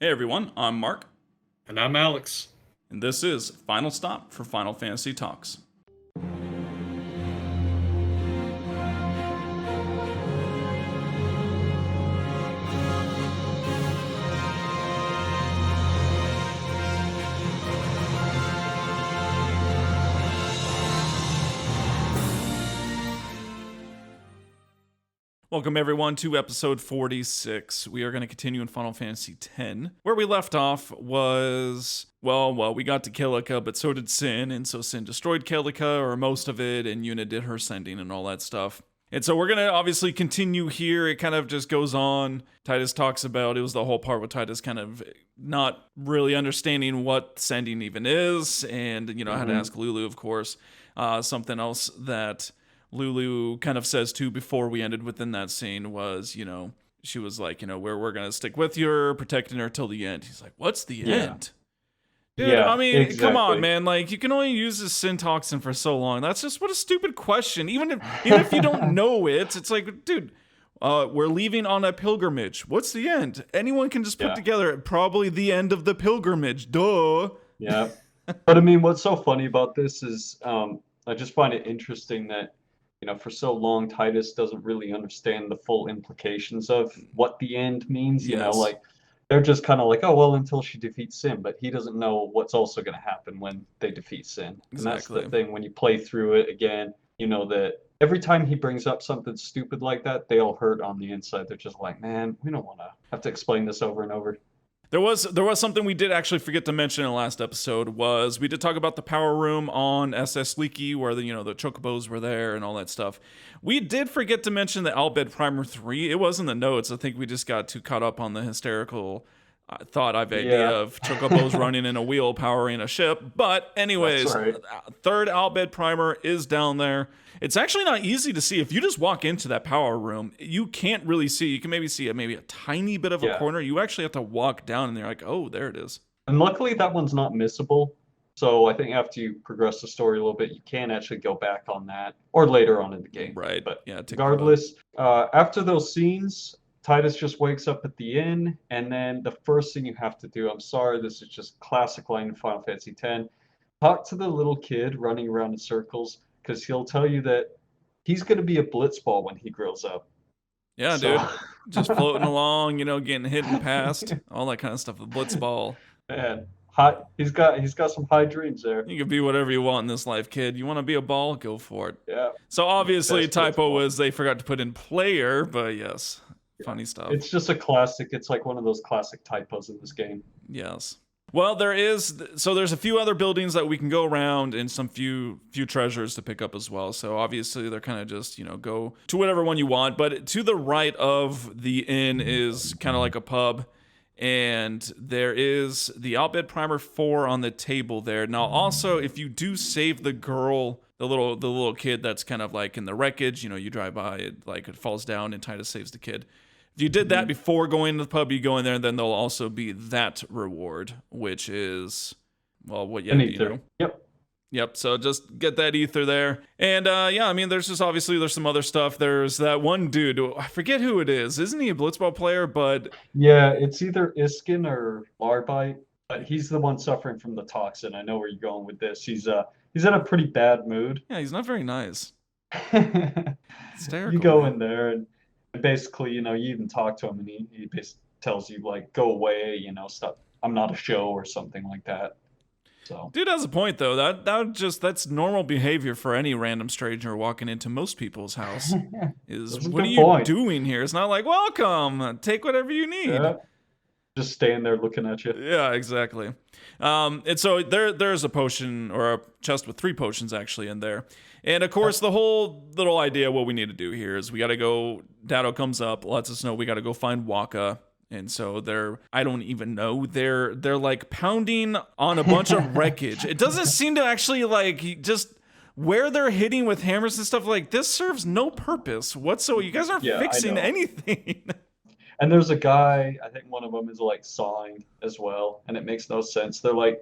Hey everyone, I'm Mark, And I'm Alex. and this is Final Stop for Final Fantasy Talks. Welcome everyone to episode 46. We are going to continue in Final Fantasy X. Where we left off was, well, we got to Kilika, but so did Sin, and so Sin destroyed Kilika, or most of it, and Yuna did her sending and all that stuff. And so we're going to obviously continue here. It kind of just goes on. Titus talks about, it was the whole part with Titus kind of not really understanding what sending even is, and, I had to ask Lulu, of course. Something else that Lulu kind of says too before we ended within that scene was, she was like, we're going to stick with you, protecting her till the end. He's like, what's the end? Dude, Yeah, I mean, exactly. come on, man. Like, you can only use this sin toxin for so long. That's just what a stupid question. Even if you don't know it, it's like, dude, we're leaving on a pilgrimage. What's the end? Anyone can just put together probably the end of the pilgrimage. Duh. Yeah. But I mean, what's so funny about this is I just find it interesting that, for so long, Titus doesn't really understand the full implications of what the end means. Yes. Like they're just kind of like, oh, well, until she defeats Sin, but he doesn't know what's also going to happen when they defeat Sin. And that's Exactly. the thing when you play through it again, that every time he brings up something stupid like that, they all hurt on the inside. They're just like, man, we don't want to have to explain this over and over. There was something we did actually forget to mention in the last episode was we did talk about the power room on SS Leaky where the chocobos were there and all that stuff. We did forget to mention the Albed Primer 3. It was in the notes. I think we just got too caught up on the hysterical thought I've idea of chocobos running in a wheel powering a ship. But anyways, Right. Third Albed Primer is down there. It's actually not easy to see. If you just walk into that power room, you can't really see. You can maybe see maybe a tiny bit of a corner. You actually have to walk down and you're like, oh, there it is. And luckily that one's not missable. So I think after you progress the story a little bit, you can actually go back on that or later on in the game. Right. But yeah, regardless, after those scenes, Titus just wakes up at the inn, and then the first thing you have to do, I'm sorry, this is just classic line in Final Fantasy X, talk to the little kid running around in circles, because he'll tell you that he's going to be a Blitzball when he grows up. Yeah, dude. Just floating along, getting hit and passed, all that kind of stuff. The Blitzball. Man, he's got some high dreams there. You can be whatever you want in this life, kid. You want to be a ball? Go for it. Yeah. So obviously, Best typo Blitzball. was they forgot to put in player, but yes, funny stuff. It's just a classic. It's like one of those classic typos in this game. Yes. Well, there's a few other buildings that we can go around and some few treasures to pick up as well. So obviously they're kind of just, go to whatever one you want. But to the right of the inn is kind of like a pub. And there is the Albed Primer 4 on the table there. Now also, if you do save the girl, the little kid that's kind of like in the wreckage, you drive by, it falls down and Titus saves the kid. If you did that before going to the pub, you go in there, and then there'll also be that reward, which is, well, what you Ether. Yep, so just get that ether there. And there's some other stuff. There's that one dude, I forget who it is. Isn't he a Blitzball player? But yeah, it's either Iskin or Larbite, but he's the one suffering from the toxin. I know where you're going with this. He's in a pretty bad mood. Yeah, he's not very nice. Hysterical. You go in there and basically, you even talk to him and he basically tells you like, go away, stop. I'm not a show or something like that. So dude has a point though. That's normal behavior for any random stranger walking into most people's house. What are you doing here? It's not like welcome. Take whatever you need. Yeah. Just staying there looking at you. Yeah, exactly. And so there's a potion or a chest with 3 potions actually in there. And of course, the whole little idea what we need to do here is we got to go. Dado comes up, lets us know we got to go find Wakka. And so I don't even know, they're like pounding on a bunch of wreckage. It doesn't seem to actually like just where they're hitting with hammers and stuff like this serves no purpose whatsoever. You guys aren't fixing anything. And there's a guy, I think one of them is like sawing as well, and it makes no sense. They're like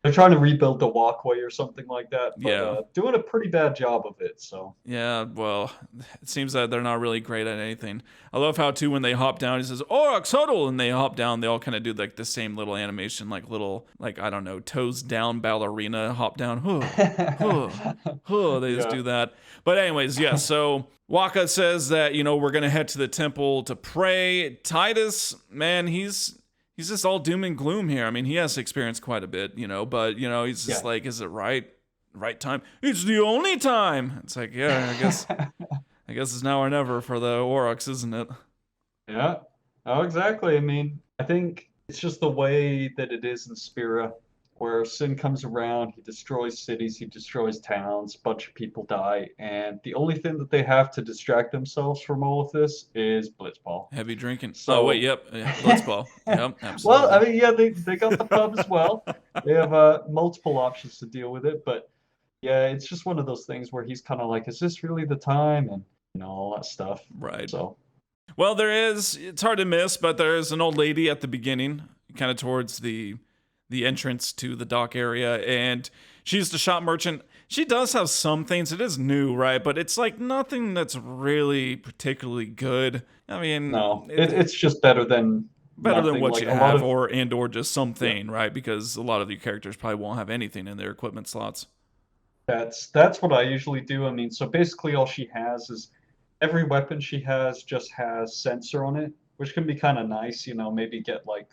They're trying to rebuild the walkway or something like that, but Yeah. doing a pretty bad job of it. So Yeah, well, it seems that they're not really great at anything. I love how too when they hop down, he says "Aurochs huddle," and they hop down. They all kind of do like the same little animation, like little, like I don't know, toes down ballerina hop down. Huh, huh, huh. They just yeah, do that. But anyways, yeah. So Wakka says that we're gonna head to the temple to pray. Titus, man, he's just all doom and gloom here. I mean, he has experienced quite a bit, but he's just yeah. like, is it right time? It's the only time. It's like, yeah, I guess it's now or never for the Aurochs, isn't it? Yeah. Oh, exactly. I mean, I think it's just the way that it is in Spira, where Sin comes around, he destroys cities, he destroys towns, a bunch of people die, and the only thing that they have to distract themselves from all of this is Blitzball. Heavy drinking. Oh wait, So, yep, yeah, Blitzball. Yep, well, I absolutely. mean, yeah, they got the pub as well. They have multiple options to deal with it, but yeah, it's just one of those things where he's kind of like, is this really the time? And all that stuff. Right. So, Well, it's hard to miss, but there is an old lady at the beginning, kind of towards the entrance to the dock area, and she's the shop merchant. She does have some things. It is new, right? But it's like nothing that's really particularly good. I mean, no, it's just better than better than nothing. what Like you a lot have, of, or just yeah, something, right? Because a lot of the characters probably won't have anything in their equipment slots. that's what I usually do. I mean, so basically all she has is every weapon she has just has sensor on it, which can be kind of nice, maybe get like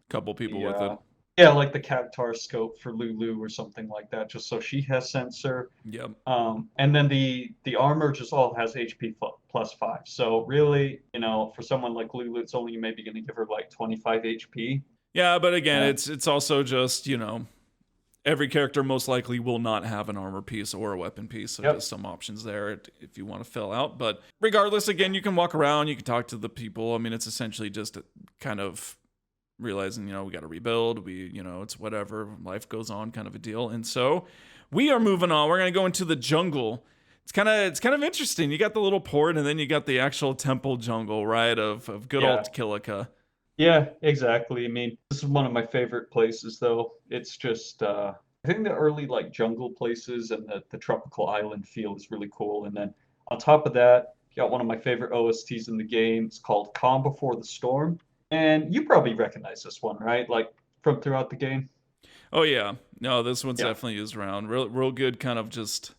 Couple people the with it. yeah, like the Cactar scope for Lulu or something like that, just so she has sensor. Yep. And then the armor just all has HP plus 5. So really, for someone like Lulu, it's only maybe going to give her like 25 HP. Yeah, but again, Uh, it's also just every character most likely will not have an armor piece or a weapon piece, so yep. just some options there if you want to fill out. But regardless, again, you can walk around, you can talk to the people. I mean, it's essentially just kind of realizing we got to rebuild. It's whatever, life goes on, kind of a deal. And so we are moving on. We're gonna go into the jungle. It's kind of interesting. You got the little port, and then you got the actual temple jungle, right? Of good Yeah. old Kilika. Yeah, exactly. I mean, this is one of my favorite places, though. It's just, I think the early like jungle places and the tropical island feel is really cool. And then on top of that, you got one of my favorite OSTs in the game. It's called Calm Before the Storm. And you probably recognize this one, right? Like from throughout the game. Oh yeah, no, this one's Yeah. definitely used around. Real good, kind of just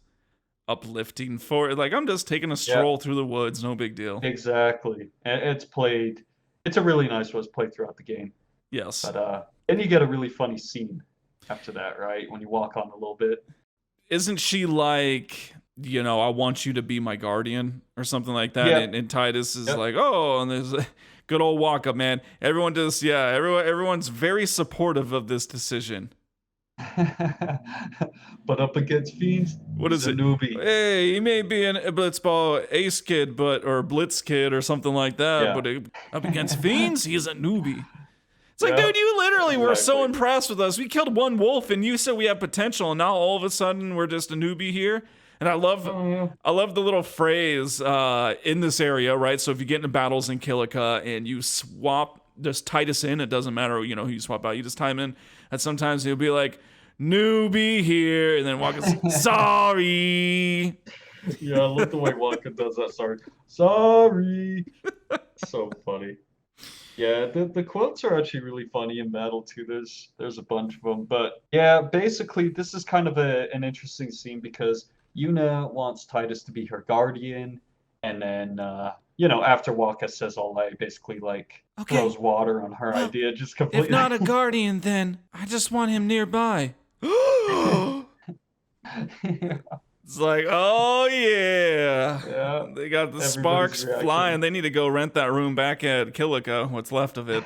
uplifting for like I'm just taking a Yeah, stroll through the woods, no big deal. exactly. And it's a really nice one. It's played throughout the game. Yes. But then you get a really funny scene after that, right? When you walk on a little bit. Isn't she like, I want you to be my guardian or something like that? Yep. And Titus is Yep. like, oh, and there's a good old Wakka, man. Everyone just, yeah, everyone's very supportive of this decision. But up against fiends, What he's is a it? newbie. Hey, he may be a Blitzball ace kid, or Blitz kid or something like that, Yeah. but up against fiends, he's a newbie. It's like, Yeah, dude, you literally were so exactly. impressed with us. We killed one wolf, and you said we have potential, and now all of a sudden we're just a newbie here. And I love, Oh, yeah. I love the little phrase in this area, right? So if you get into battles in Kilika and you swap just Titus in, it doesn't matter, who you swap out. You just time in, and sometimes he'll be like, "Newbie here," and then Walker's sorry. Yeah, I love the way Wakka does that. Sorry. Sorry. So funny. Yeah, the quotes are actually really funny in battle too. There's a bunch of them, but yeah, basically this is kind of an interesting scene because Yuna wants Titus to be her guardian, and then after Wakka says all that, he basically like Okay, throws water on her well, idea just if completely. not a guardian, then I just want him nearby. It's like, oh yeah. Yeah, They got the everybody's sparks flying. reaction. They need to go rent that room back at Kilika, what's left of it.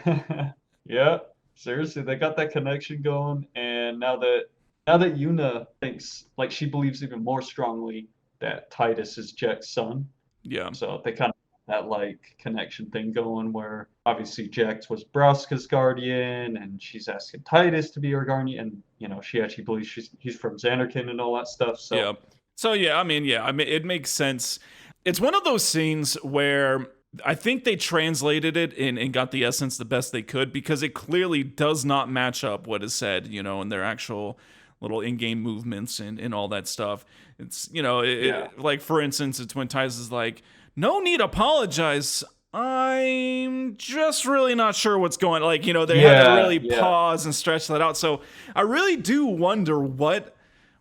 Yeah, seriously, they got that connection going, and now that Yuna thinks like she believes even more strongly that Titus is Jack's son, Yeah. so they kind of have that like connection thing going where obviously Jax was Braska's guardian, and she's asking Titus to be her guardian, and she actually believes he's from Xanarkin and all that stuff. So Yeah. So yeah, I mean, it makes sense. It's one of those scenes where I think they translated it and got the essence the best they could because it clearly does not match up what is said, in their actual little in-game movements and all that stuff. It's, Yeah. like for instance, it's when Titus is like, no need apologize. I'm just really not sure what's going on. Like, they had to Yeah, really yeah. pause and stretch that out. So I really do wonder what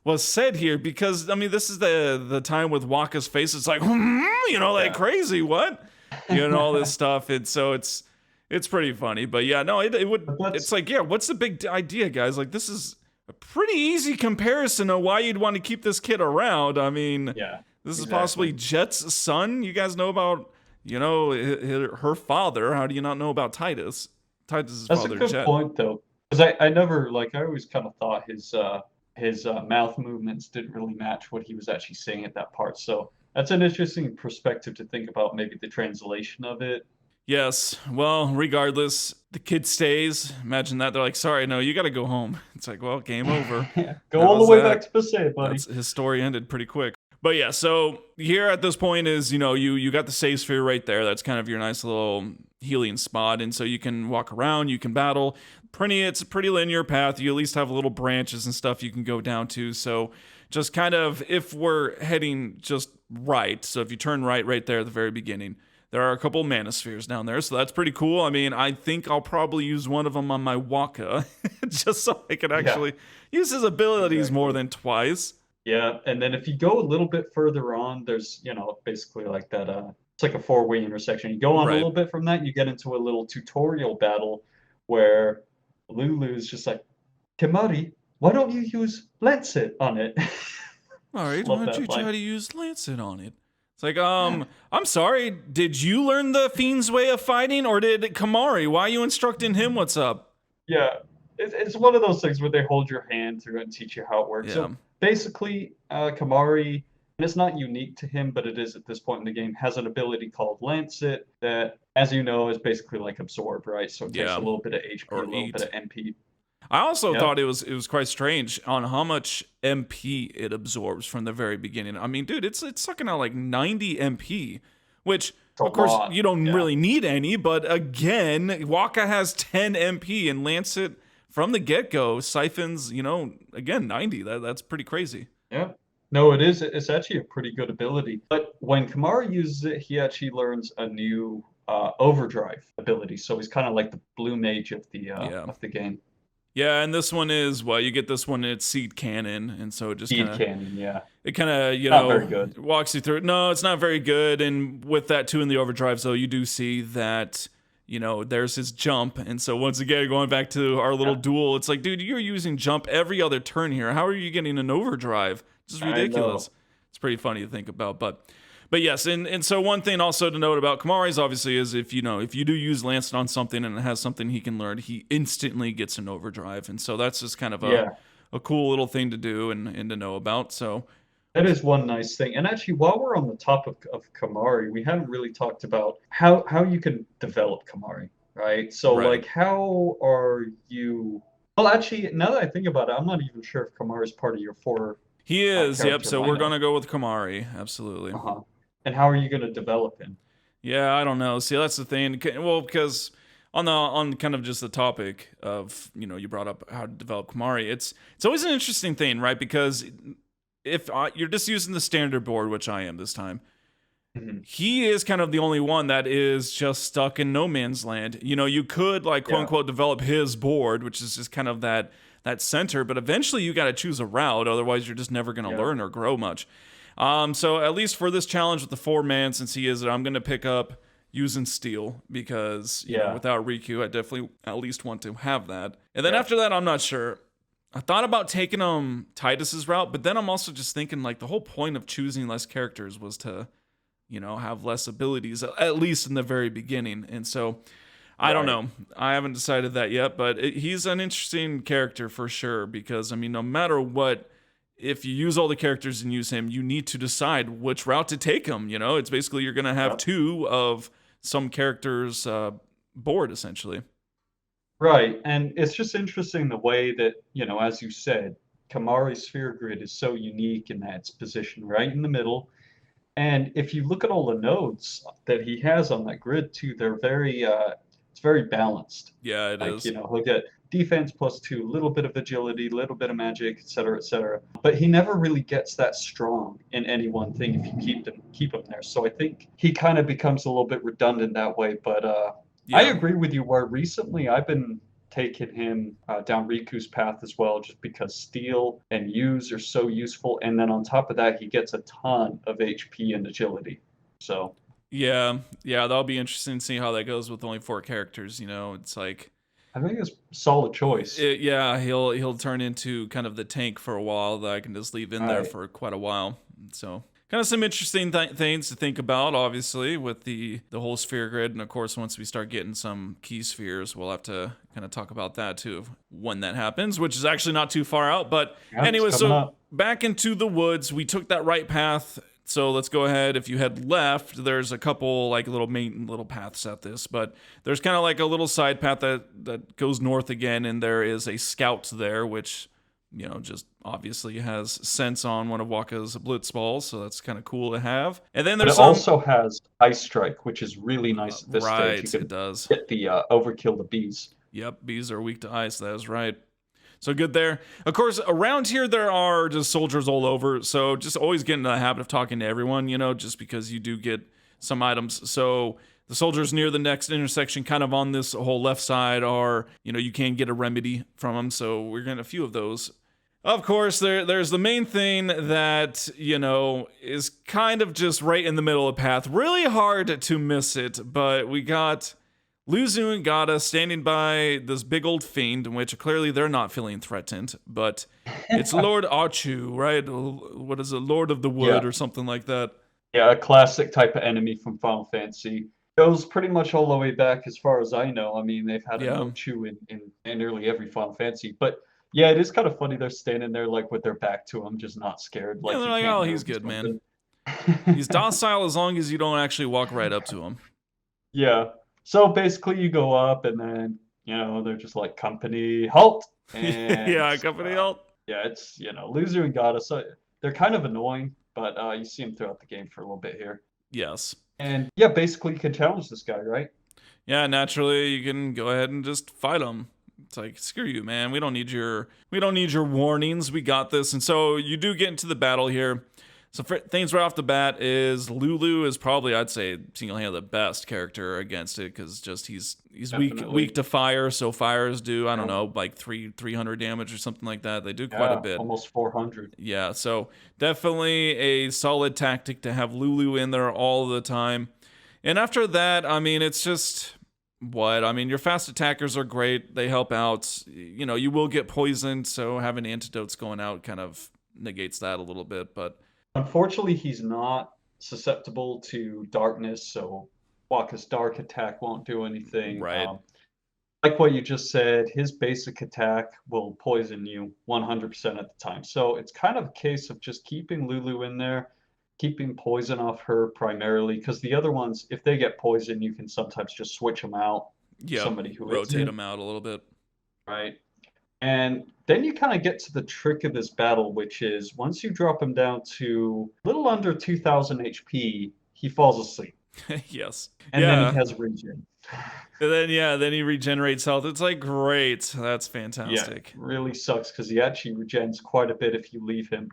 was said here because, I mean, this is the time with Wakka's face. It's like, like Yeah. crazy. What? All this stuff. And so it's pretty funny. But yeah, no, it would, But it's that's like, yeah, what's the big idea, guys? Like, this is a pretty easy comparison of why you'd want to keep this kid around. I mean, yeah, this is possibly exactly. Jet's son. You guys know about, her father. How do you not know about Titus? Titus's That's a father, good Jet. point though, because I never like I always kind of thought his mouth movements didn't really match what he was actually saying at that part. So that's an interesting perspective to think about maybe the translation of it. Yes. Well, regardless, the kid stays. Imagine that. They're like, sorry, no, you got to go home. It's like, well, game over. Yeah, go That all the was way back that. to Passaic, buddy. That's his story ended pretty quick. But yeah, so here at this point is, you got the save sphere right there. That's kind of your nice little healing spot. And so you can walk around, you can battle. It's a pretty linear path. You at least have little branches and stuff you can go down to. So just kind of if we're heading just right, so if you turn right there at the very beginning, there are a couple mana spheres down there, so that's pretty cool. I mean, I think I'll probably use one of them on my Wakka, just so I can Yeah, actually use his abilities more exactly. than twice. Yeah, and then if you go a little bit further on, there's, basically like that it's like a four-way intersection. You go on a Right. little bit from that, you get into a little tutorial battle where Lulu's just like, Kimahri, why don't you use Lancet on it? All Just right, why love don't you that line. try to use Lancet on it? It's like, I'm sorry, did you learn the Fiend's way of fighting, or did Kimahri? Why are you instructing him what's up? Yeah, it's one of those things where they hold your hand through and teach you how it works. Yeah. So basically, Kamari, and it's not unique to him, but it is at this point in the game, has an ability called Lancet that, as you know, is basically like Absorb, right? So it takes a Yeah. little bit of HP, a Or little bit eat. of MP. I also Yeah, thought it was quite strange on how much MP it absorbs from the very beginning. I mean, dude, it's sucking out like 90 MP, which it's a of course lot. you don't Yeah. really need any, but again, Wakka has 10 MP and Lancet from the get-go siphons, again 90. That's pretty crazy. Yeah. No, it is. It's actually a pretty good ability. But when Kamari uses it, he actually learns a new overdrive ability. So he's kind of like the blue mage Yeah. of the game. Yeah, and this one is well, you get this one it's seed cannon, and so it just kind Speed of cannon, yeah. it kind of Not very good. walks you through it. No, it's not very good, and with that too in the overdrive, so you do see that there's his jump, and so once again going back to our little Yeah, duel, it's like, dude, you're using jump every other turn here. How are you getting an overdrive? Just I ridiculous. know. It's pretty funny to think about, but yes, and so one thing also to note about Kamari's obviously is if you do use Lancet on something and it has something he can learn, he instantly gets an overdrive, and so that's just kind of a Yeah, a cool little thing to do and to know about. So that is one nice thing. And actually, while we're on the topic of Kamari, we haven't really talked about how you can develop Kamari, right? So, right. like, how are you? Well, actually, now that I think about it, I'm not even sure if Kamari is part of your four He is, yep. character So we're lineup. gonna go with Kimahri, absolutely. Uh-huh. And how are you going to develop him? Yeah, I don't know. See, that's the thing. Well, because on kind of just the topic of you brought up how to develop Kimahri. It's always an interesting thing, right? Because if you're just using the standard board, which I am this time, Mhm. he is kind of the only one that is just stuck in no man's land. You could like quote Yeah, unquote develop his board, which is just kind of that center, but eventually you got to choose a route. Otherwise, you're just never going to yeah, learn or grow much. So at least for this challenge with the 4 man, since he is it, I'm going to pick up using steel because yeah, without Riku, I definitely at least want to have that. And then yeah. after that, I'm not sure. I thought about taking Titus's route, but then I'm also just thinking like the whole point of choosing less characters was to have less abilities, at least in the very beginning. And so I don't Right. know. I haven't decided that yet, but he's an interesting character for sure because, I mean, no matter what, if you use all the characters and use him, you need to decide which route to take him. It's basically you're going to have Yep. two of some characters' board, essentially. Right. And it's just interesting the way that, as you said, Kamari's sphere grid is so unique in that it's positioned right in the middle. And if you look at all the nodes that he has on that grid too, they're very it's very balanced. Yeah, it Like, is. he'll get defense +2, a little bit of agility, a little bit of magic, etc., etc. But he never really gets that strong in any one thing if you keep him there. So I think he kind of becomes a little bit redundant that way. But I Yeah. agree with you where recently I've been taking him down Riku's path as well, just because steal and use are so useful. And then on top of that, he gets a ton of HP and agility. So Yeah, yeah, that'll be interesting to see how that goes with only 4 characters. It's like, I think it's a solid choice. yeah, he'll turn into kind of the tank for a while that I can just leave in there Right. for quite a while. So kind of some interesting things to think about, obviously, with the whole sphere grid, and of course, once we start getting some key spheres, we'll have to kind of talk about that too when that happens, which is actually not too far out. But Yeah, it's anyway, coming so up. back into the woods, we took that right path. So let's go ahead. If you head left, there's a couple like little paths at this, but there's kind of like a little side path that goes north again, and there is a scout there, which just obviously has sense on one of Wakka's Blitzballs, so that's kind of cool to have. And then But there's it also has Ice Strike, which is really nice at this stage. You right, can it does. get the overkill the bees. Yep, bees are weak to ice. That is right. So good there. Of course, around here there are just soldiers all over. So just always get in the habit of talking to everyone, just because you do get some items. So the soldiers near the next intersection, kind of on this whole left side, are, you can get a remedy from them. So we're getting a few of those. Of course, there's the main thing that, is kind of just right in the middle of the path. Really hard to miss it, but we got Luzu and Gata standing by this big old fiend, in which clearly they're not feeling threatened, but it's Lord Achu, right? What is it, Lord of the Wood Yeah, or something like that? yeah, a classic type of enemy from Final Fantasy. Goes pretty much all the way back as far as I know. I mean, they've had an Yeah. Ochu in nearly every Final Fantasy. But yeah, it is kind of funny they're standing there like with their back to him, just not scared, Yeah, like they're you like, can't oh, hurt he's him or good, man. something. He's docile as long as you don't actually walk right up to him. Yeah. So basically, you go up, and then they're just like company halt, and Yeah, company help. yeah, it's loser and Gata. So they're kind of annoying, but you see them throughout the game for a little bit here. Yes. And yeah, basically you can challenge this guy, right? Yeah, naturally you can go ahead and just fight him. It's like, screw you, man. We don't need your warnings. We got this. And so you do get into the battle here. So things right off the bat is Lulu is probably, I'd say, single-handedly the best character against it, because just he's Definitely. weak to fire. So fires do, I don't Yeah. know, like 300 damage or something like that. They do quite a Yeah, bit. almost 400. Yeah, so definitely a solid tactic to have Lulu in there all the time. And after that, I mean, it's just what? I mean, your fast attackers are great. They help out. You will get poisoned, so having antidotes going out kind of negates that a little bit. But Unfortunately, he's not susceptible to darkness, so Wakka's dark attack won't do anything. right, Like what you just said, his basic attack will poison you 100% at the time. So it's kind of a case of just keeping Lulu in there, keeping poison off her primarily, because the other ones, if they get poison, you can sometimes just switch them out. yep, Somebody who rotate isn't, them out a little bit. right? And then you kind of get to the trick of this battle, which is once you drop him down to a little under 2000 HP, he falls asleep. Yes, And then he yeah. has regen. And then he regenerates health. It's like, great, that's Yeah, fantastic. really sucks because he actually regens quite a bit if you leave him.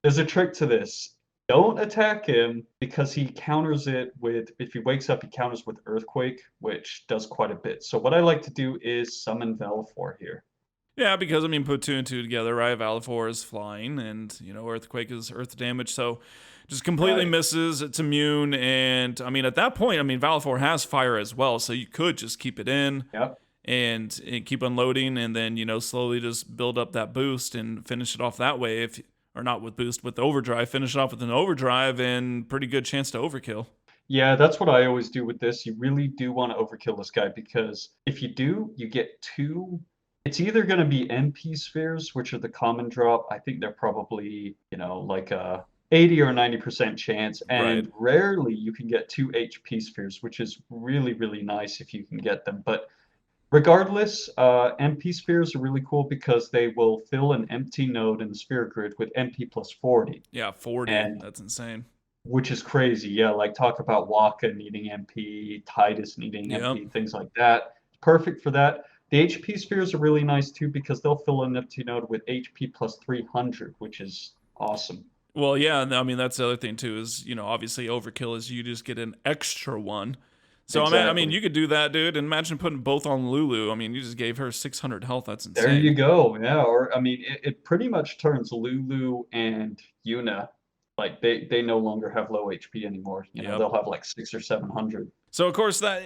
There's a trick to this. Don't attack him because he counters it with, if he wakes up, he counters with Earthquake, which does quite a bit. So what I like to do is summon Valefor here. Yeah, because I mean, put two and two together, right? Valifor is flying, and Earthquake is earth damage, so just completely Right. misses. It's immune, and I mean, at that point, I mean, Valifor has fire as well, so you could just keep it in Yep. and keep unloading, and then slowly just build up that boost and finish it off that way. If or not with boost, with overdrive, finish it off with an overdrive, and pretty good chance to overkill. Yeah, that's what I always do with this. You really do want to overkill this guy because if you do, you get two. It's either going to be MP spheres, which are the common drop. I think they're probably, like a 80 or 90% chance. Right. And rarely you can get two HP spheres, which is really, really nice if you can get them. But regardless, MP spheres are really cool because they will fill an empty node in the sphere grid with MP plus 40. Yeah, 40. And That's insane. which is crazy. Yeah, like talk about Wakka needing MP, Titus needing Yep. MP, things like that. Perfect for that. The HP spheres are really nice too because they'll fill an empty node with HP plus 300, which is awesome. Well, yeah, I mean that's the other thing too is obviously overkill is you just get an extra one. So I mean Exactly. you could do that, dude. And imagine putting both on Lulu. I mean you just gave her 600 health. That's There insane. you go. Yeah, or I mean, it pretty much turns Lulu and Yuna like they no longer have low HP anymore. Yep. They'll have like 600 or 700. So of course that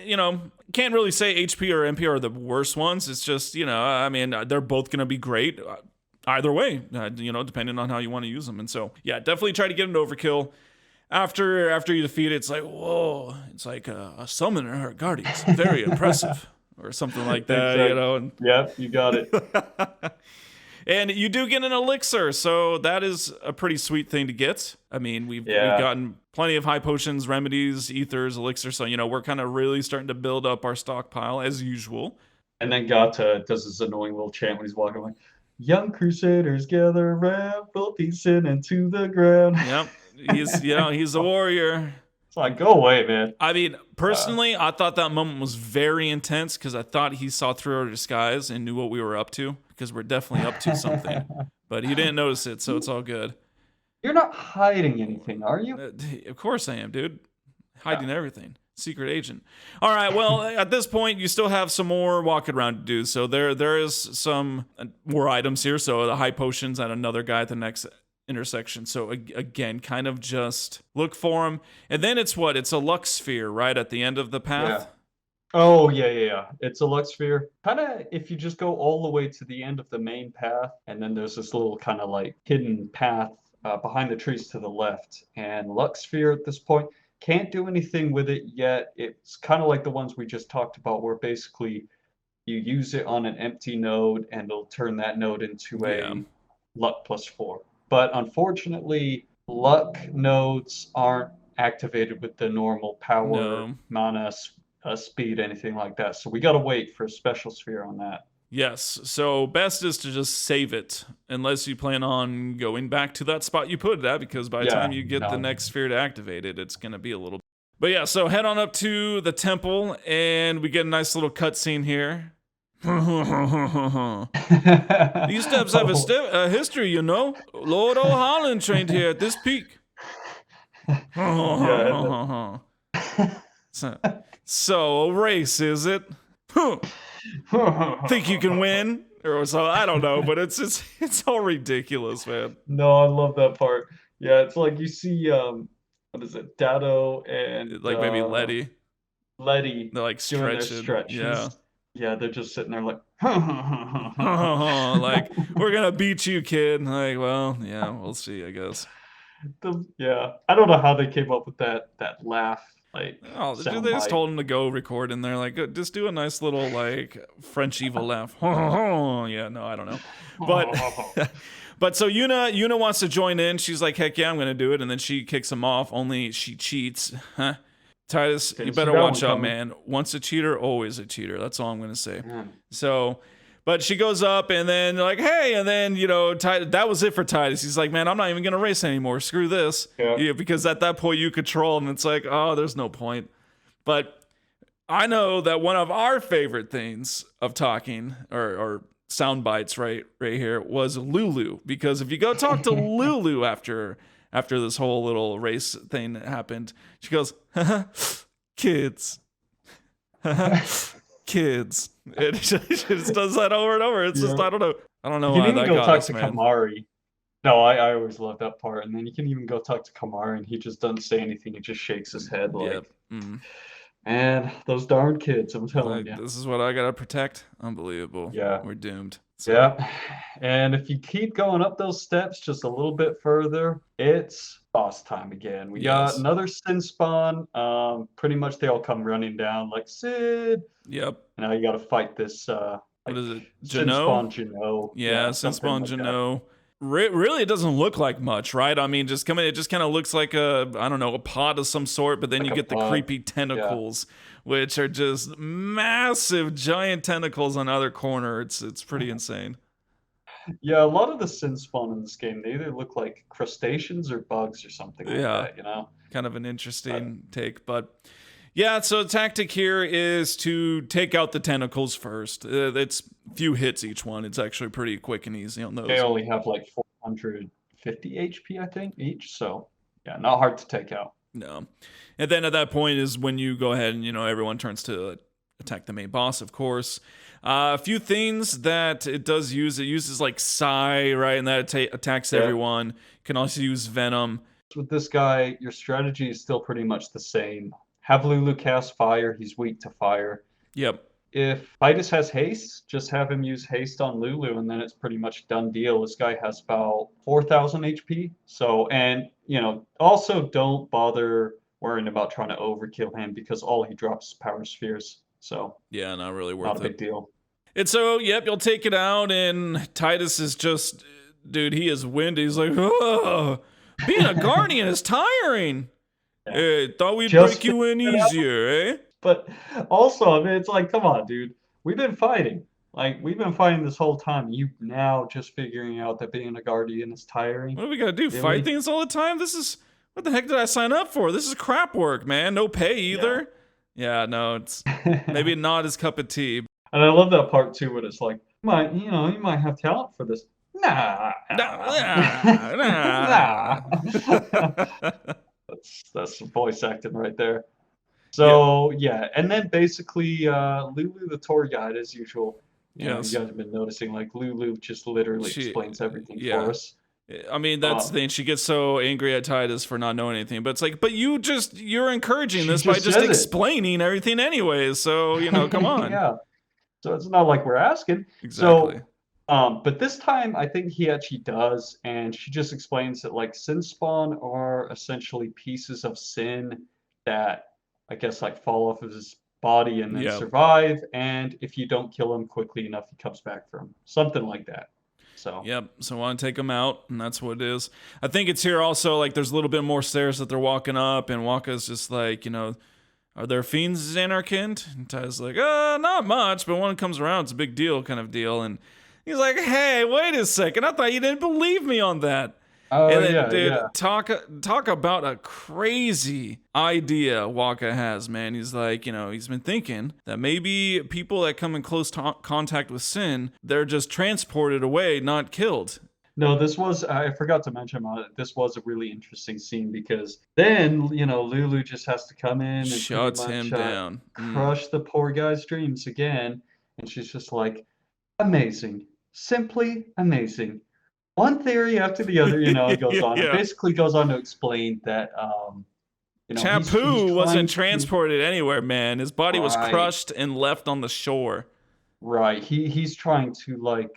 can't really say HP or MP are the worst ones. It's just I mean they're both gonna be great either way. Depending on how you want to use them. And so yeah, definitely try to get an overkill. After you defeat it, it's like whoa, it's like a summoner or guardians, very impressive, or something like that. Exactly. And Yep, you got it. and you do get an elixir, so that is a pretty sweet thing to get. I mean, we've Yeah. gotten plenty of high potions, remedies, ethers, elixirs, so we're kind of really starting to build up our stockpile as usual. And then Gata does this annoying little chant when he's walking like, "Young Crusaders gather around, both descend into the ground." Yep, he's a warrior. It's like, go away, man. I mean, personally, I thought that moment was very intense because I thought he saw through our disguise and knew what we were up to because we're definitely up to something. But he didn't notice it, so it's all good. You're not hiding anything, are you? Of course I am, dude. Yeah. Hiding everything. Secret agent. All right, well, at this point, you still have some more walking around to do. So there is some more items here. So the high potions and another guy at the next intersection. So again, kind of just look for him. And then it's what? It's a Lux sphere, right? At the end of the path? Yeah. Oh, yeah. It's a Lux sphere. Kind of, if you just go all the way to the end of the main path, and then there's this little kind of like hidden path behind the trees to the left. And Lux sphere at this point can't do anything with it yet. It's kind of like the ones we just talked about, where basically you use it on an empty node and it'll turn that node into Yeah. a luck plus 4. But unfortunately, luck nodes aren't activated with the normal power, No. mana, speed, anything like that. So we gotta wait for a special sphere on that. Yes. So best is to just save it unless you plan on going back to that spot you put it at, because by the Yeah, time you get the no. next sphere to activate it, it's going to be a little. But yeah, so head on up to the temple and we get a nice little cutscene here. These steps have a history, Lord O'Holland trained here at this peak. Yeah, So a race, is it? Think you can win? Or so I don't know, but it's all ridiculous, man. No, I love that part. Yeah, it's like you see what is it, Dado and Like maybe Letty. Letty They're like doing their stretching. stretches. Yeah. Yeah, they're just sitting there like Like, we're gonna beat you, kid. Like, well, yeah, we'll see, I guess. Yeah. I don't know how they came up with that laugh, like Oh, sound they just bite. told him to go record in there. Like, just do a nice little like French evil laugh. Yeah, no, I don't know, but but so Yuna wants to join in. She's like, heck yeah, I'm gonna do it, and then she kicks him off. Only she cheats, huh? Titus, you Didn't see better that watch one out, coming. man. Once a cheater, always a cheater. That's all I'm gonna say. Man. So, but she goes up and then like, hey, and then that was it for Titus. He's like, man, I'm not even gonna race anymore. Screw this. Yeah. Because at that point you control, and it's like, oh, there's no point. But I know that one of our favorite things of talking or sound bites right here was Lulu, because if you go talk to Lulu after this whole little race thing that happened, she goes, kids. Kids. It just does that over and over. It's just, Yeah. I don't know You why can even that go got talk us, to man. Kimahri. No, I always love that part. And then you can even go talk to Kimahri and he just doesn't say anything. He just shakes his head like, Yep. Mm. man, those darn kids, I'm telling Like, you. this is what I gotta protect. Unbelievable. Yeah. We're doomed. So, Yeah. And if you keep going up those steps just a little bit further, it's boss time again. We got Yes. another Sin spawn. Pretty much they all come running down like Sid. Yep. Now you got to fight this What is it? Sin Jano? spawn Jano. Yeah, something Sunspawn like that. Jano. Really, it doesn't look like much, right? I mean, it just kind of looks like a pod of some sort, but then Like you a get the pod, creepy tentacles, which are just massive, giant tentacles on either corner. It's pretty insane. Yeah, a lot of the sin spawn in this game, they either look like crustaceans or bugs or something like Yeah, that, you know? kind of an But interesting take, but yeah. So the tactic here is to take out the tentacles first. It's few hits each one. It's actually pretty quick and easy on they those. only have like 450 HP, I think, each. So, yeah, not hard to take out. No, and then at that point is when you go ahead and everyone turns to attack the main boss, of course. A few things that it does use. It uses like Psy, right, and that attacks Yeah. everyone. You can also use Venom. With this guy, your strategy is still pretty much the same. Have Lulu cast fire, he's weak to fire. Yep. If Titus has haste, just have him use haste on Lulu, and then it's pretty much done deal. This guy has about 4,000 HP. So, and, also don't bother worrying about trying to overkill him because all he drops is power spheres. So, Yeah, not really not worth a it. big deal. And so, yep, you'll take it out, and Titus is just, dude, he is winded. He's like, oh, being a guardian is tiring. Yeah. Hey, thought we'd Just break you in figured it out. easier, eh? But also, I mean, it's like, come on, dude. We've been fighting. Like, we've been fighting this whole time. You now just figuring out that being a guardian is tiring. What do we gotta do? Really? Fight things all the time? What the heck did I sign up for? This is crap work, man. No pay either. Yeah, no, it's maybe not his cup of tea. And I love that part too, when it's like, you might have talent for this. Nah. Nah. That's some voice acting right there. So yeah, and then basically Lulu the tour guide as usual. You Yes. guys have been noticing like Lulu just literally explains everything for us. I mean, that's the thing. She gets so angry at Titus for not knowing anything, but it's like, but you're encouraging this by just explaining everything anyways. So, come on. Yeah. So it's not like we're asking. Exactly. So, but this time I think he actually does, and she just explains that like sin spawn are essentially pieces of sin that I guess like fall off of his body and then survive, and if you don't kill him quickly enough, he comes back from something like that. So yep. So I want to take them out, and that's what it is. I think it's here also like there's a little bit more stairs that they're walking up, and Wakka's just like, are there fiends in our kind? And Ty's like, not much, but when it comes around, it's a big deal, kind of deal. And he's like, hey, wait a second, I thought you didn't believe me on that. Oh, and then, yeah, dude, yeah. talk about a crazy idea Wakka has, man. He's like, he's been thinking that maybe people that come in close contact with sin, they're just transported away, not killed. No, I forgot to mention about it. This was a really interesting scene because then, Lulu just has to come in and shuts him down, crush the poor guy's dreams again. And she's just like, amazing, simply amazing. One theory after the other, it goes on. It basically goes on to explain that, Chappu wasn't transported anywhere, man. His body was crushed and left on the shore. Right. He's trying to like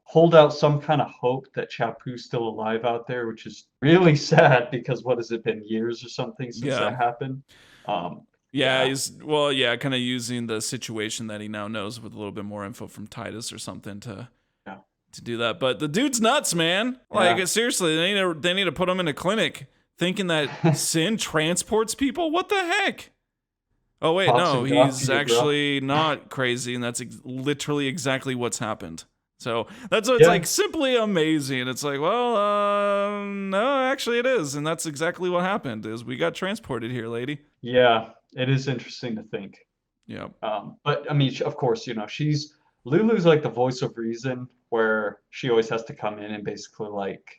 hold out some kind of hope that Chappu's still alive out there, which is really sad because what has it been, years or something since that happened? He's kind of using the situation that he now knows with a little bit more info from Titus or something to do that. But the dude's nuts, man. Like seriously, they need to put him in a clinic thinking that sin transports people. What the heck? Oh wait, no, he's actually not crazy, and that's literally exactly what's happened. So it's like simply amazing. It's like, well, no, actually it is, and that's exactly what happened. Is we got transported here, lady. Yeah, it is interesting to think. Yeah. But I mean, of course, Lulu's like the voice of reason, where she always has to come in and basically like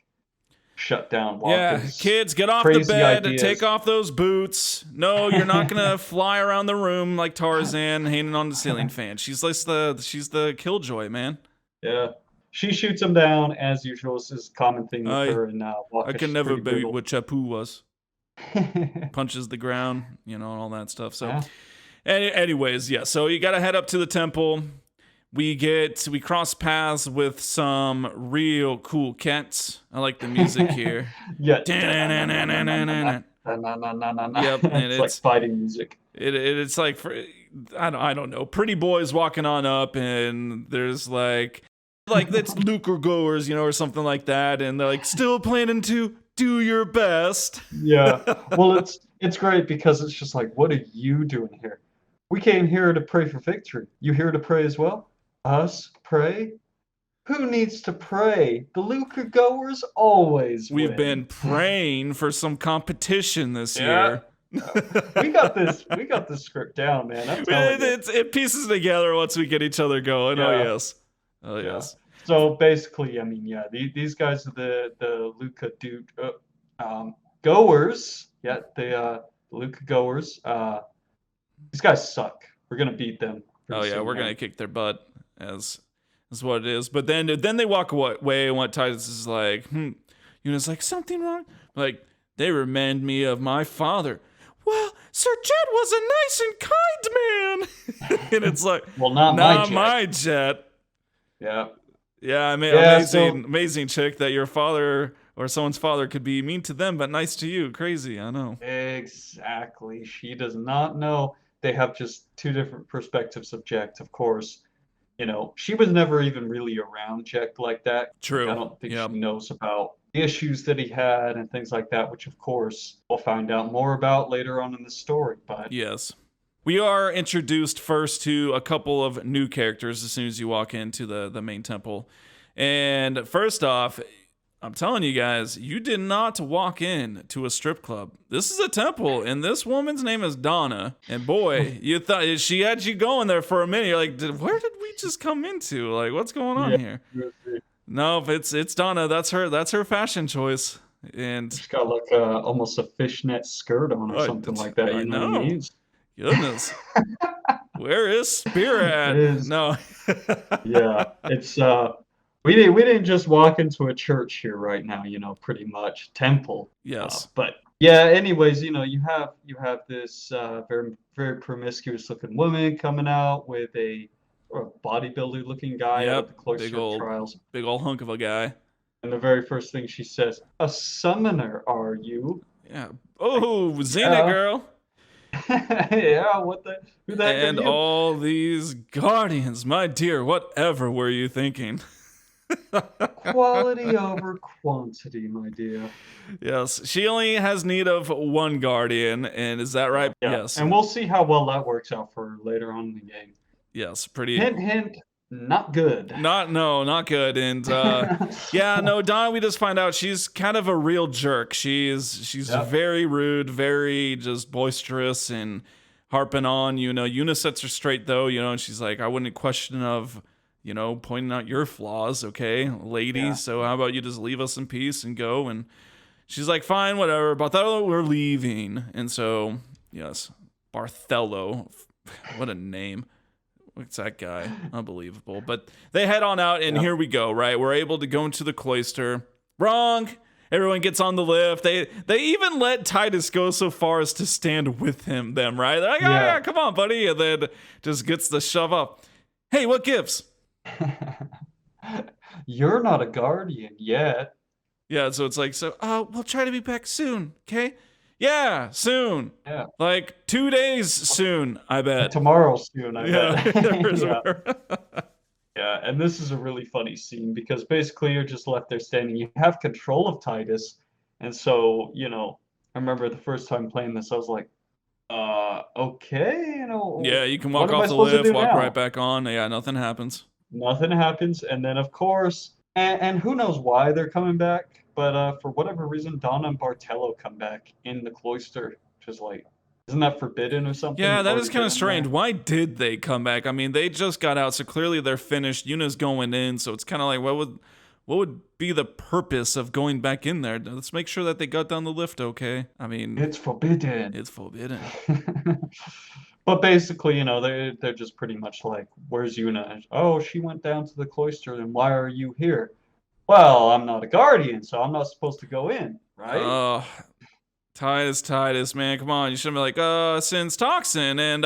shut down Wakka's kids, get off the bed and take off those boots. No, you're not gonna fly around the room like Tarzan hanging on the ceiling fan. She's the killjoy, man. Yeah, she shoots him down as usual. This is a common thing with her and Wakka. I can never be what Chappu was. Punches the ground, and all that stuff. So, anyways, so you gotta head up to the temple. We cross paths with some real cool cats. I like the music here. Yep, and it's like fighting music. It's like I don't know, pretty boys walking on up, and there's like that's Luca Goers, or something like that, and they're like still planning to do your best. Yeah, well, it's great because it's just like, what are you doing here? We came here to pray for victory. You here to pray as well? Us pray? Who needs to pray? The Luca Goers always We've win. been praying for some competition this Yeah. year. Yeah. We got this. We got this script down, man. I'm telling you. It pieces together once we get each other going. Oh Yeah. yes. Oh Yeah. yes. So basically, I mean, yeah, these guys are the Luca dude goers. Yeah, the Luca goers. These guys suck. We're gonna beat them Oh pretty yeah, soon, we're man. gonna kick their butt as what it is. But then they walk away, and what Titus is like, Yuna's like, something wrong? Like, they remind me of my father. Well, Sir Jet was a nice and kind man. And it's like, Well, not my jet. Yeah. Yeah, I mean, Yeah, amazing chick that your father or someone's father could be mean to them but nice to you. Crazy, I know. Exactly. She does not know. They have just two different perspectives of Jack, of course. You know, she was never even really around Jack like that. True. I don't think Yep. she knows about the issues that he had and things like that, which of course we'll find out more about later on in the story. But Yes. We are introduced first to a couple of new characters as soon as you walk into the main temple. And first off, I'm telling you guys, you did not walk in to a strip club. This is a temple, and this woman's name is Donna. And boy, you thought she had you going there for a minute. You're like, where did we just come into? Like, what's going on here? No, it's Donna. That's her fashion choice. And she's got like almost a fishnet skirt on or something like that. You know what I mean? Goodness. Where is Spear at? No. Yeah, it's we didn't just walk into a church here right now, you know, pretty much temple. Yes. But yeah, anyways, you know, you have this very very promiscuous looking woman coming out with a bodybuilder looking guy out of the Cloister trials. Big old hunk of a guy. And the very first thing she says, "A summoner, are you?" Yeah. Oh, Xena girl. Yeah, who the heck And are you? all these guardians, my dear, whatever were you thinking? Quality over quantity, my dear. Yes, she only has need of one guardian, and is that right? Yeah. Yes. And we'll see how well that works out for her later on in the game. Yes, pretty. Hint, hint, not good. Not good. And yeah, no, Donna, we just find out she's kind of a real jerk. She's very rude, very just boisterous and harping on, you know. Yuna sets her straight though, you know, and she's like, I wouldn't question of, you know, pointing out your flaws, okay, lady. Yeah. So how about you just leave us in peace and go? And she's like, fine, whatever. Bartholo, we're leaving. And so, yes, Bartholo, what a name. What's that guy? Unbelievable. But they head on out, and here we go, right? We're able to go into the Cloister. Wrong. Everyone gets on the lift. They even let Titus go so far as to stand with them, right? They're like, oh, yeah, come on, buddy. And then just gets the shove up. Hey, what gives? You're not a guardian yet. Yeah, so it's like, we'll try to be back soon, okay? Yeah, soon. Yeah. Like 2 days soon, I bet. Tomorrow soon, I bet. Yeah. Yeah, and this is a really funny scene because basically you're just left there standing. You have control of Titus. And so, you know, I remember the first time playing this, I was like, okay, you know. Yeah, you can walk off the lift, walk right back on. Yeah, nothing happens. Nothing happens. And then, of course, and who knows why they're coming back, but for whatever reason, Donna and Bartello come back in the Cloister, which is like, isn't that forbidden or something? Yeah, that is kind of strange. Why did they come back? I mean, they just got out, so clearly they're finished. Yuna's going in, so it's kind of like, what would be the purpose of going back in there? Let's make sure that they got down the lift, okay? I mean, it's forbidden. It's forbidden. But basically, you know, they're just pretty much like, where's Yuna? Oh, she went down to the Cloister, then why are you here? Well, I'm not a guardian, so I'm not supposed to go in, right? Oh, Titus, man, come on. You shouldn't be like, Sin's toxin, and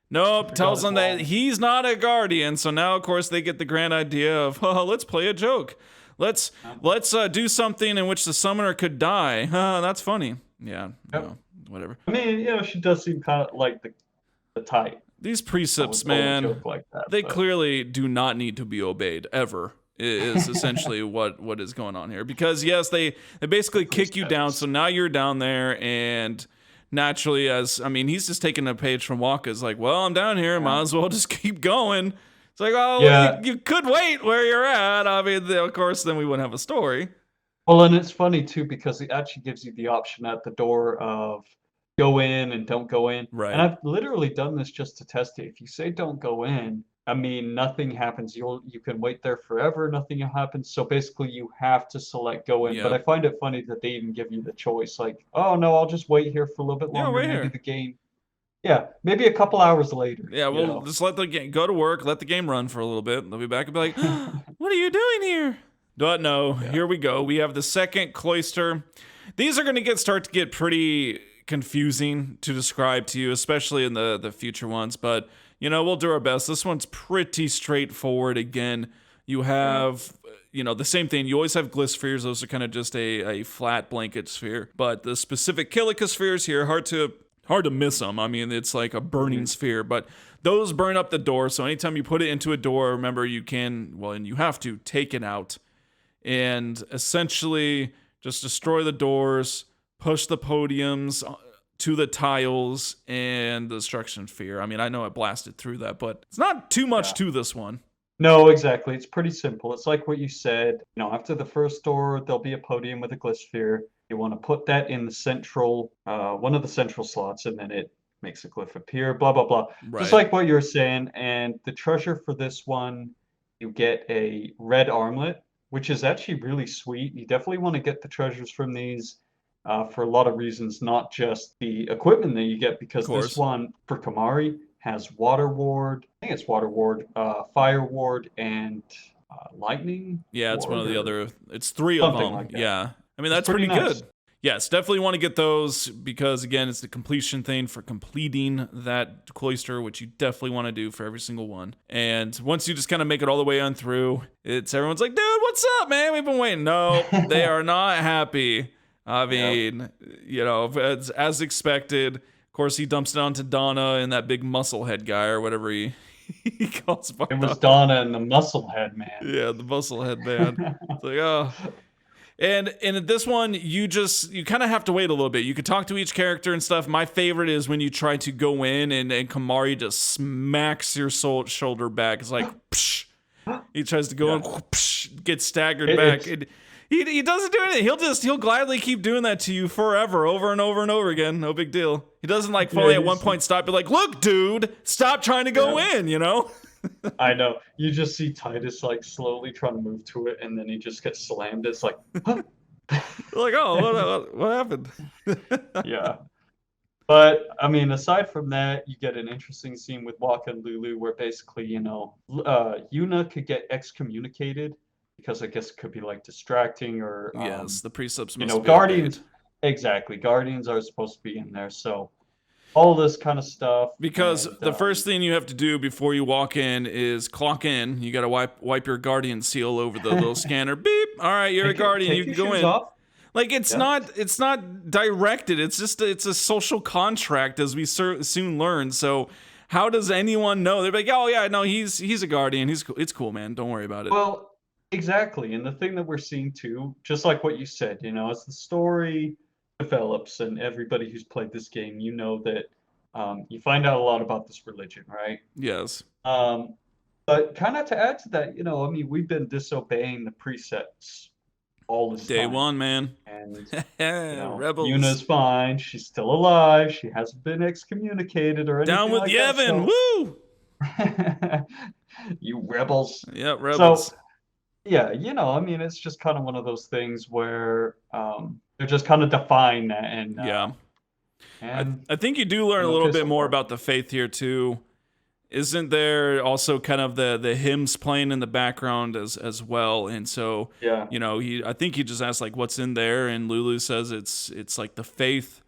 nope, tells them that he's not a guardian, so now, of course, they get the grand idea of, let's play a joke. Let's do something in which the summoner could die. That's funny. Yeah, no, whatever. I mean, you know, she does seem kind of like the type. These precepts, man, they clearly do not need to be obeyed, ever. Is essentially what is going on here, because yes, they basically kick you down, so now you're down there, and naturally, he's just taking a page from Wakka. It's like, well, I'm down here, might as well just keep going. It's like, oh, Yeah. you could wait where you're at. I mean, of course, then we wouldn't have a story. Well, and it's funny too because it actually gives you the option at the door of go in and don't go in. And Right. I've literally done this just to test it. If you say don't go in, I mean nothing happens. You can wait there forever, nothing happens. So basically you have to select go in. But I Yep. find it funny that they even give you the choice. Like, oh no, I'll just wait here for a little bit Yeah, longer. right Maybe here. the game. Yeah, maybe a couple hours later, Yeah, you we'll know. just let the game go to work, let the game run for a little bit. They'll be back and be like, what are you doing here? But no, Yeah. here we go. We have the second cloister. These are going to start to get pretty confusing to describe to you, especially in the future ones. But, we'll do our best. This one's pretty straightforward. Again, you have, the same thing. You always have glispheres. Those are kind of just a flat blanket sphere. But the specific Kilika spheres here, hard to miss them. I mean, it's like a burning sphere, but those burn up the door. So anytime you put it into a door, remember you can, and you have to take it out and essentially just destroy the doors, push the podiums to the tiles and the destruction sphere. I mean, I know I blasted through that, but it's not too much to this one. No, exactly. It's pretty simple. It's like what you said. After the first door, there'll be a podium with a glyph. You want to put that in the central, one of the central slots, and then it makes a glyph appear, blah, blah, blah. Right. Just like what you're saying. And the treasure for this one, you get a red armlet, which is actually really sweet. You definitely want to get the treasures from these for a lot of reasons, not just the equipment that you get, because this one for Kimahri has water ward. I think it's water ward, fire ward, and lightning. Yeah, it's one of the other. It's 3 of something them. like that. Yeah, I mean that's pretty pretty nice. good. Yes, definitely want to get those because again, it's the completion thing for completing that cloister, which you definitely want to do for every single one. And once you just kind of make it all the way on through, everyone's like, "Dude, what's up, man? We've been waiting." No, they are not happy. I mean, as expected. Of course, he dumps it onto Donna and that big musclehead guy or whatever he calls him. It was Donna and the Musclehead Man. Yeah, the musclehead man. It's like, oh. And in this one, you kind of have to wait a little bit. You could talk to each character and stuff. My favorite is when you try to go in and Kimahri just smacks your shoulder back. It's like, psh. He tries to go in, psh, gets staggered back. He doesn't do anything. He'll gladly keep doing that to you forever, over and over and over again. No big deal. He doesn't fully at one point stop. Be like, look, dude, stop trying to go in. I know. You just see Titus slowly trying to move to it, and then he just gets slammed. It's like, huh? Like, oh, what happened? Yeah. But I mean, aside from that, you get an interesting scene with Wakka and Lulu, where basically, Yuna could get excommunicated because I guess it could be distracting or yes, the precepts must be Guardians. obeyed. Exactly, Guardians are supposed to be in there, so all this kind of stuff. Because the first thing you have to do before you walk in is clock in. You got to wipe your Guardian seal over the little scanner. Beep. All right, you're a Guardian. You can go in. Off. It's not directed. It's just it's a social contract, as we soon learn. So how does anyone know? They're like, oh yeah, no, he's a Guardian. It's cool, man. Don't worry about it. Well, exactly, and the thing that we're seeing too, just like what you said, as the story develops and everybody who's played this game, that you find out a lot about this religion, right? Yes. But kind of to add to that, I mean, we've been disobeying the precepts all this Day time. one, man. And Rebels. Yuna's fine. She's still alive. She hasn't been excommunicated or anything. Down with Yevon. Woo! You rebels. Yeah, rebels. So, yeah, I mean, it's just kind of one of those things where they're just kind of define that. And yeah. And I think you do learn a little bit more about the faith here too. Isn't there also kind of the hymns playing in the background as well? And so, yeah, I think he just asked what's in there, and Lulu says it's like the faith,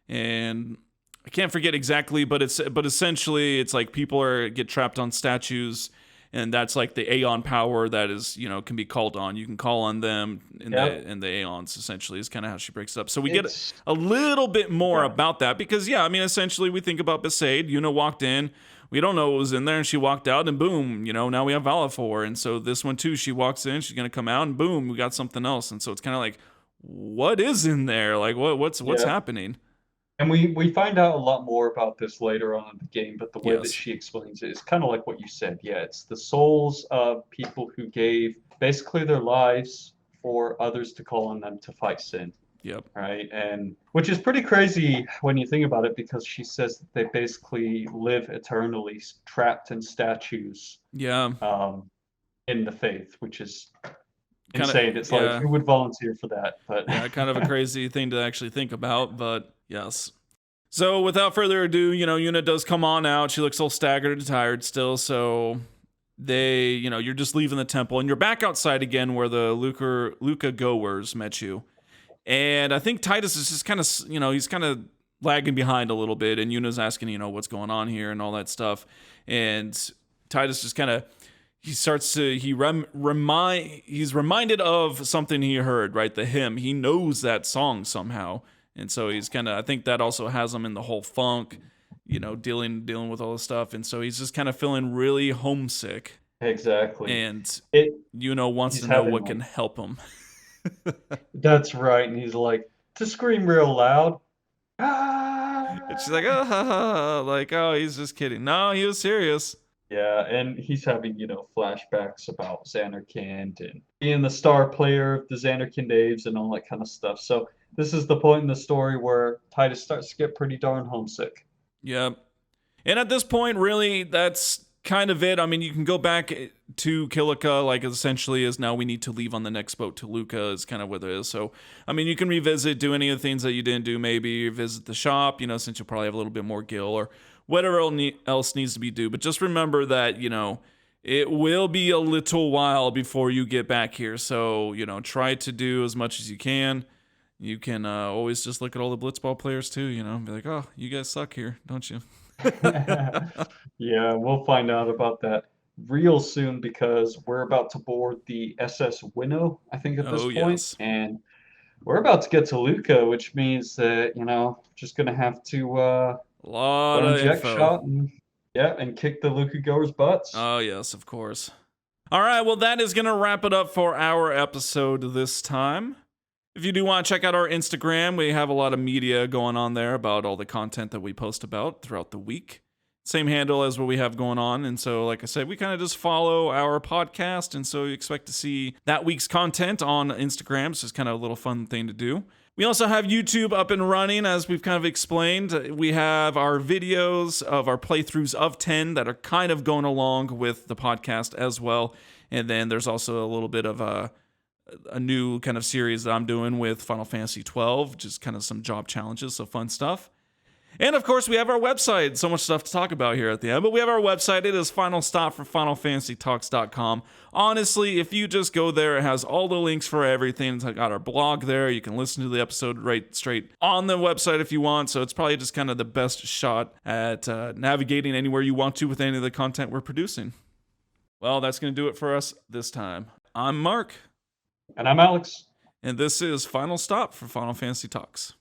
and I can't forget exactly, but essentially it's like people get trapped on statues, and that's like the Aeon power that is can be called on. You can call on them in the Aeons. Essentially, is kind of how she breaks it up. So we get a little bit more about that because I mean, essentially we think about Besaid. Yuna walked in. We don't know what was in there, and she walked out, and boom, now we have Valafor. And so this one too, she walks in, she's gonna come out, and boom, we got something else. And so it's kind of like, what is in there? Like what's happening? And we find out a lot more about this later on in the game, but the way that Yes. she explains it is kind of like what you said. Yeah, it's the souls of people who gave basically their lives for others to call on them to fight sin, Yep. right? And which is pretty crazy when you think about it, because she says that they basically live eternally trapped in statues Yeah. in the faith, which is Kind of. insane. It's like, Yeah. who would volunteer for that? But Yeah. Kind of a crazy thing to actually think about, but yes. So without further ado, Yuna does come on out. She looks all staggered and tired still. So you're just leaving the temple and you're back outside again where the Luca Goers met you. And I think Titus is just kind of, he's kind of lagging behind a little bit. And Yuna's asking, what's going on here and all that stuff. And Titus just kind of, he's reminded of something he heard, right? The hymn. He knows that song somehow. And so he's kind of, I think that also has him in the whole funk, dealing with all this stuff. And so he's just kind of feeling really homesick. exactly. And It wants he's to know having what can help him. That's right. And he's like, to scream real loud. Ah! And she's like, oh, ha, ha, ha. Like, oh, he's just kidding. No, he was serious. Yeah, and he's having, flashbacks about Xanarkand and being the star player of the Xanarkand Aves and all that kind of stuff. So this is the point in the story where Titus starts to get pretty darn homesick. Yeah. And at this point, really, that's kind of it. I mean, you can go back to Kilika, like essentially as now we need to leave on the next boat to Luca is kind of what it is. So, I mean, you can revisit, do any of the things that you didn't do, maybe visit the shop, since you'll probably have a little bit more gil or whatever else needs to be due. But just remember that, it will be a little while before you get back here. So, try to do as much as you can. You can always just look at all the Blitzball players too, be like, oh, you guys suck here, don't you? Yeah, we'll find out about that real soon because we're about to board the SS Winnow, I think, at this Oh, point. yes. And we're about to get to Luca, which means that, just gonna have to A lot run a of jet info. shot and kick the Luca Goers' butts. Oh, yes, of course. All right, well, that is going to wrap it up for our episode this time. If you do want to check out our Instagram, we have a lot of media going on there about all the content that we post about throughout the week. Same handle as what we have going on. And so, like I said, we kind of just follow our podcast. And so you expect to see that week's content on Instagram. So it's kind of a little fun thing to do. We also have YouTube up and running, as we've kind of explained. We have our videos of our playthroughs of 10 that are kind of going along with the podcast as well. And then there's also a little bit of a new kind of series that I'm doing with Final Fantasy XII, just kind of some job challenges, so fun stuff. And of course, we have our website. So much stuff to talk about here at the end. But we have our website. It is Final Stop for FinalFantasyTalks.com. Honestly, if you just go there, it has all the links for everything. It's got our blog there. You can listen to the episode right straight on the website if you want. So it's probably just kind of the best shot at navigating anywhere you want to with any of the content we're producing. Well, that's going to do it for us this time. I'm Mark. And I'm Alex. And this is Final Stop for Final Fantasy Talks.